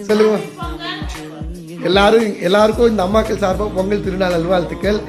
சொல்லுங்க. எல்லாருக்கும் இந்த அம்மாக்கள் சார்பாக பொங்கல் திருநாள் நல்வாழ்த்துக்கள்.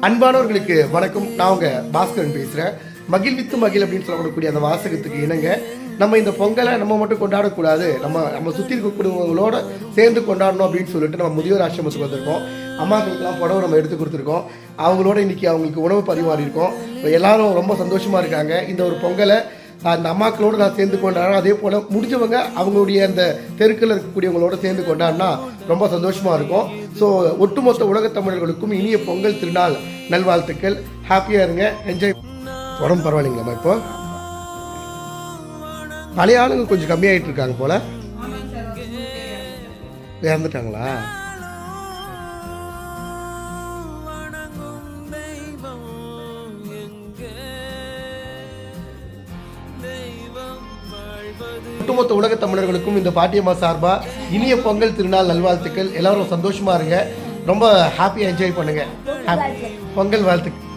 அன்பானவர்களுக்கு வணக்கம். நான் உங்க பாஸ்கரன் பேசுறேன். மகிழ்வித்து மகிழ் அப்படின்னு சொல்லக்கூடிய அந்த வாசகத்துக்கு இணங்க நம்ம இந்த பொங்கலை நம்ம மட்டும் கொண்டாடக்கூடாது, நம்ம சுற்றி இருக்கக்கூடியவங்களோட சேர்ந்து கொண்டாடணும் அப்படின்னு சொல்லிட்டு நம்ம முதியோர் ஆசிரமத்துக்கு வந்திருக்கோம். அம்மாக்களுக்கெல்லாம் புடவை நம்ம எடுத்து கொடுத்துருக்கோம். அவங்களோட இன்னைக்கு அவங்களுக்கு உணவு பரிமாறியிருக்கோம். எல்லாரும் ரொம்ப சந்தோஷமா இருக்காங்க. இந்த ஒரு பொங்கலை அந்த அம்மாக்களோடு நான் சேர்ந்து கொண்டாடுறேன். அதே போல் முடிஞ்சவங்க அவங்களுடைய அந்த தெருக்களில் இருக்கக்கூடியவங்களோட சேர்ந்து கொண்டாடினா ரொம்ப சந்தோஷமாக இருக்கும். ஸோ ஒட்டுமொத்த உலகத் தமிழர்களுக்கும் இனிய பொங்கல் திருநாள் நல்வாழ்த்துக்கள். ஹாப்பியாக இருங்க, என்ஜாய். உடம்பு பரவாயில்லைங்களாம்மா? இப்போ பழைய ஆளுங்க கொஞ்சம் கம்மியாகிட்டு இருக்காங்க போல. இறந்துட்டாங்களா? ஒட்டுமொத்த உலக தமிழர்களுக்கும் இந்த பாட்டியம்மா சார்பா இனிய பொங்கல் திருநாள் நல்வாழ்த்துக்கள். எல்லாரும் சந்தோஷமா இருங்க, ரொம்ப ஹாப்பியா என்ஜாய் பண்ணுங்க. பொங்கல் வாழ்த்துக்கள்.